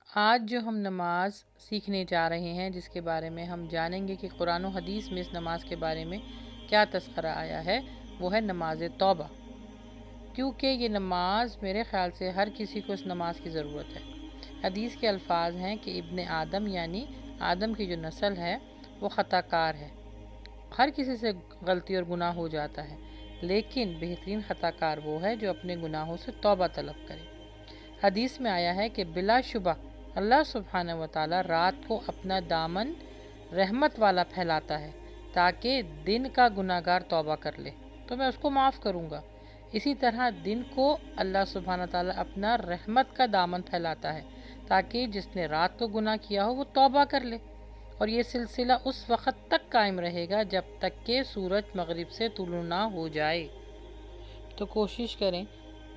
آج جو ہم نماز سیکھنے جا رہے ہیں، جس کے بارے میں ہم جانیں گے کہ قرآن و حدیث میں اس نماز کے بارے میں کیا تذکرہ آیا ہے، وہ ہے نماز توبہ۔ کیونکہ یہ نماز میرے خیال سے ہر کسی کو اس نماز کی ضرورت ہے۔ حدیث کے الفاظ ہیں کہ ابن آدم یعنی آدم کی جو نسل ہے وہ خطا کار ہے۔ ہر کسی سے غلطی اور گناہ ہو جاتا ہے، لیکن بہترین خطا کار وہ ہے جو اپنے گناہوں سے توبہ طلب کرے۔ حدیث میں آیا ہے کہ بلا شبہ اللہ سبحانہ و تعالی رات کو اپنا دامن رحمت والا پھیلاتا ہے تاکہ دن کا گناہ گار توبہ کر لے تو میں اس کو معاف کروں گا۔ اسی طرح دن کو اللہ سبحانہ و تعالی اپنا رحمت کا دامن پھیلاتا ہے تاکہ جس نے رات کو گناہ کیا ہو وہ توبہ کر لے، اور یہ سلسلہ اس وقت تک قائم رہے گا جب تک کہ سورج مغرب سے طلوع نہ ہو جائے۔ تو کوشش کریں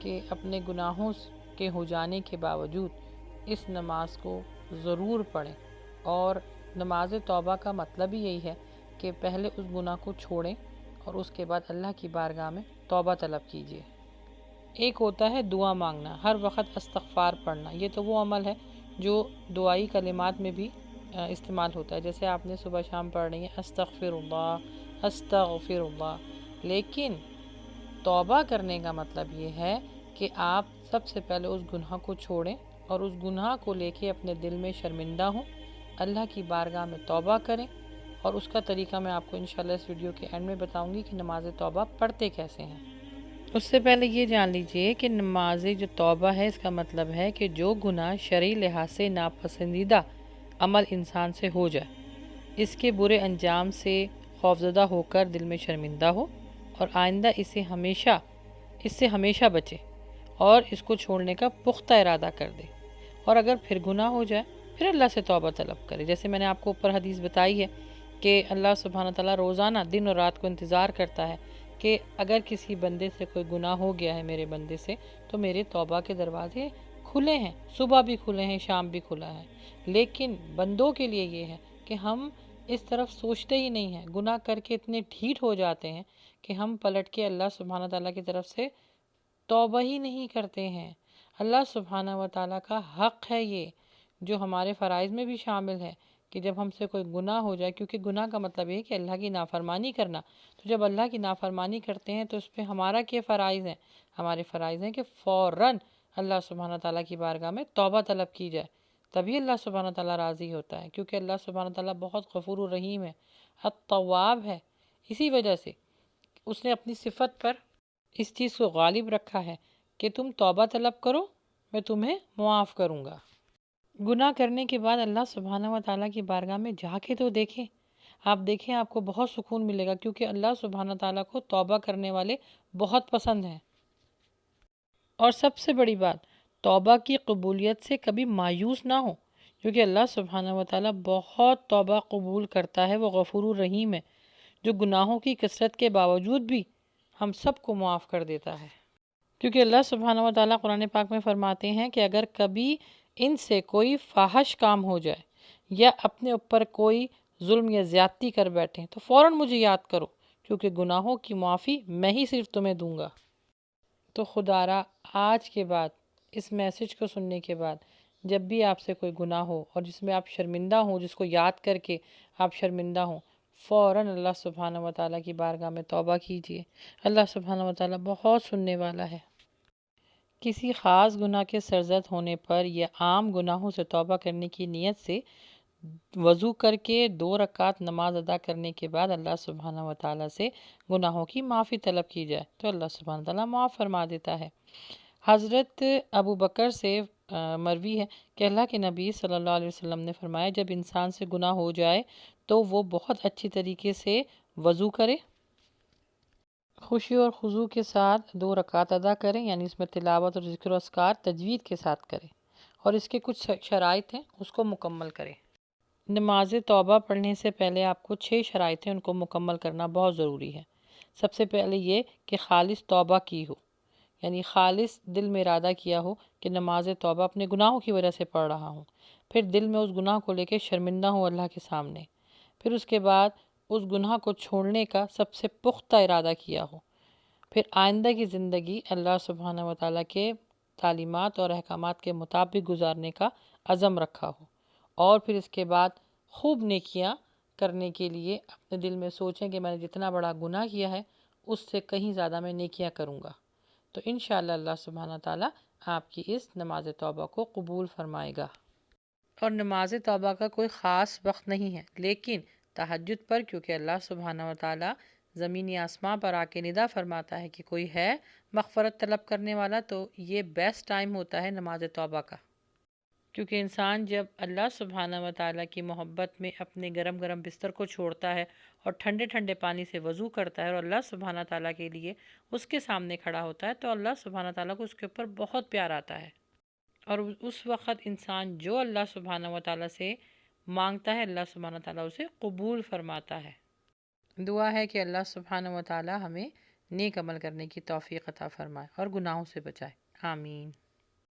کہ اپنے گناہوں کے ہو جانے کے باوجود اس نماز کو ضرور پڑھیں، اور نماز توبہ کا مطلب ہی یہی ہے کہ پہلے اس گناہ کو چھوڑیں اور اس کے بعد اللہ کی بارگاہ میں توبہ طلب کیجیے۔ ایک ہوتا ہے دعا مانگنا، ہر وقت استغفار پڑھنا، یہ تو وہ عمل ہے جو دعائی کلمات میں بھی استعمال ہوتا ہے، جیسے آپ نے صبح شام پڑھ رہی ہیں استغفر اللہ استغفر اللہ۔ لیکن توبہ کرنے کا مطلب یہ ہے کہ آپ سب سے پہلے اس گناہ کو چھوڑیں اور اس گناہ کو لے کے اپنے دل میں شرمندہ ہوں، اللہ کی بارگاہ میں توبہ کریں، اور اس کا طریقہ میں آپ کو انشاءاللہ اس ویڈیو کے اینڈ میں بتاؤں گی کہ نماز توبہ پڑھتے کیسے ہیں۔ اس سے پہلے یہ جان لیجئے کہ نماز جو توبہ ہے اس کا مطلب ہے کہ جو گناہ شرعی لحاظ سے ناپسندیدہ عمل انسان سے ہو جائے، اس کے برے انجام سے خوفزدہ ہو کر دل میں شرمندہ ہو اور آئندہ اس سے ہمیشہ بچے اور اس کو چھوڑنے کا پختہ ارادہ کر دے، اور اگر پھر گناہ ہو جائے پھر اللہ سے توبہ طلب کرے۔ جیسے میں نے آپ کو اوپر حدیث بتائی ہے کہ اللہ سبحانہ تعالیٰ روزانہ دن اور رات کو انتظار کرتا ہے کہ اگر کسی بندے سے کوئی گناہ ہو گیا ہے میرے بندے سے، تو میرے توبہ کے دروازے کھلے ہیں، صبح بھی کھلے ہیں، شام بھی کھلا ہے۔ لیکن بندوں کے لیے یہ ہے کہ ہم اس طرف سوچتے ہی نہیں ہیں، گناہ کر کے اتنے ڈھیٹ ہو جاتے ہیں کہ ہم پلٹ کے اللہ سبحانہ تعالیٰ کی طرف سے توبہ ہی نہیں کرتے ہیں۔ اللہ سبحانہ و تعالیٰ کا حق ہے یہ، جو ہمارے فرائض میں بھی شامل ہے کہ جب ہم سے کوئی گناہ ہو جائے، کیونکہ گناہ کا مطلب یہ ہے کہ اللہ کی نافرمانی کرنا، تو جب اللہ کی نافرمانی کرتے ہیں تو اس پہ ہمارا کیا فرائض ہیں؟ ہمارے فرائض ہیں کہ فوراً اللہ سبحانہ تعالیٰ کی بارگاہ میں توبہ طلب کی جائے، تبھی اللہ سبحانہ تعالیٰ راضی ہوتا ہے، کیونکہ اللہ سبحانہ تعالیٰ بہت غفور الرحیم ہے، التواب ہے۔ اسی وجہ سے اس نے اپنی صفت پر اس چیز کو غالب رکھا ہے کہ تم توبہ طلب کرو، میں تمہیں معاف کروں گا۔ گناہ کرنے کے بعد اللہ سبحانہ و تعالیٰ کی بارگاہ میں جا کے تو دیکھیں، آپ دیکھیں آپ کو بہت سکون ملے گا، کیونکہ اللہ سبحانہ تعالیٰ کو توبہ کرنے والے بہت پسند ہیں۔ اور سب سے بڑی بات، توبہ کی قبولیت سے کبھی مایوس نہ ہو، کیونکہ اللہ سبحانہ و تعالیٰ بہت توبہ قبول کرتا ہے، وہ غفور الرحیم ہے، جو گناہوں کی کثرت کے باوجود بھی ہم سب کو معاف کر دیتا ہے۔ کیونکہ اللہ سبحانہ و تعالیٰ قرآن پاک میں فرماتے ہیں کہ اگر کبھی ان سے کوئی فاحش کام ہو جائے یا اپنے اوپر کوئی ظلم یا زیادتی کر بیٹھیں تو فوراً مجھے یاد کرو، کیونکہ گناہوں کی معافی میں ہی صرف تمہیں دوں گا۔ تو خدا را آج کے بعد اس میسج کو سننے کے بعد جب بھی آپ سے کوئی گناہ ہو اور جس میں آپ شرمندہ ہوں، جس کو یاد کر کے آپ شرمندہ ہوں، فوراً اللہ سبحانہ و تعالیٰ کی بارگاہ میں توبہ کیجیے۔ اللہ سبحانہ و تعالیٰ بہت سننے والا ہے۔ کسی خاص گناہ کے سرزد ہونے پر یا عام گناہوں سے توبہ کرنے کی نیت سے وضو کر کے 2 رکعت نماز ادا کرنے کے بعد اللہ سبحانہ و تعالیٰ سے گناہوں کی معافی طلب کی جائے تو اللہ سبحانہ و تعالیٰ معاف فرما دیتا ہے۔ حضرت ابو بکر سے مروی ہے کہ اللہ کے نبی صلی اللہ علیہ وسلم نے فرمایا جب انسان سے گناہ ہو جائے تو وہ بہت اچھی طریقے سے وضو کرے، خوشی اور خضوع کے ساتھ 2 رکعت ادا کریں، یعنی اس میں تلاوت اور ذکر و اذکار تجوید کے ساتھ کریں، اور اس کے کچھ شرائط ہیں اس کو مکمل کریں۔ نماز توبہ پڑھنے سے پہلے آپ کو 6 شرائط ہیں، ان کو مکمل کرنا بہت ضروری ہے۔ سب سے پہلے یہ کہ خالص توبہ کی ہو، یعنی خالص دل میں ارادہ کیا ہو کہ نماز توبہ اپنے گناہوں کی وجہ سے پڑھ رہا ہوں، پھر دل میں اس گناہ کو لے کے شرمندہ ہوں اللہ کے سامنے، پھر اس کے بعد اس گناہ کو چھوڑنے کا سب سے پختہ ارادہ کیا ہو، پھر آئندہ کی زندگی اللہ سبحانہ و تعالیٰ کے تعلیمات اور احکامات کے مطابق گزارنے کا عزم رکھا ہو، اور پھر اس کے بعد خوب نیکیاں کرنے کے لیے اپنے دل میں سوچیں کہ میں نے جتنا بڑا گناہ کیا ہے اس سے کہیں زیادہ میں نیکیاں کروں گا، تو انشاءاللہ اللہ سبحانہ تعالیٰ آپ کی اس نماز توبہ کو قبول فرمائے گا۔ اور نماز توبہ کا کوئی خاص وقت نہیں ہے، لیکن تہجد پر کیونکہ اللہ سبحانہ و تعالیٰ زمینی آسمان پر آ کے ندا فرماتا ہے کہ کوئی ہے مغفرت طلب کرنے والا، تو یہ بیسٹ ٹائم ہوتا ہے نماز توبہ کا، کیونکہ انسان جب اللہ سبحانہ و تعالیٰ کی محبت میں اپنے گرم گرم بستر کو چھوڑتا ہے اور ٹھنڈے ٹھنڈے پانی سے وضو کرتا ہے اور اللہ سبحانہ تعالیٰ کے لیے اس کے سامنے کھڑا ہوتا ہے، تو اللہ سبحانہ تعالیٰ کو اس کے اوپر بہت پیار آتا ہے، اور اس وقت انسان جو اللہ سبحانہ و تعالیٰ سے مانگتا ہے اللہ سبحانہ تعالیٰ اسے قبول فرماتا ہے۔ دعا ہے کہ اللہ سبحانہ و تعالیٰ ہمیں نیک عمل کرنے کی توفیق عطا فرمائے اور گناہوں سے بچائے، آمین۔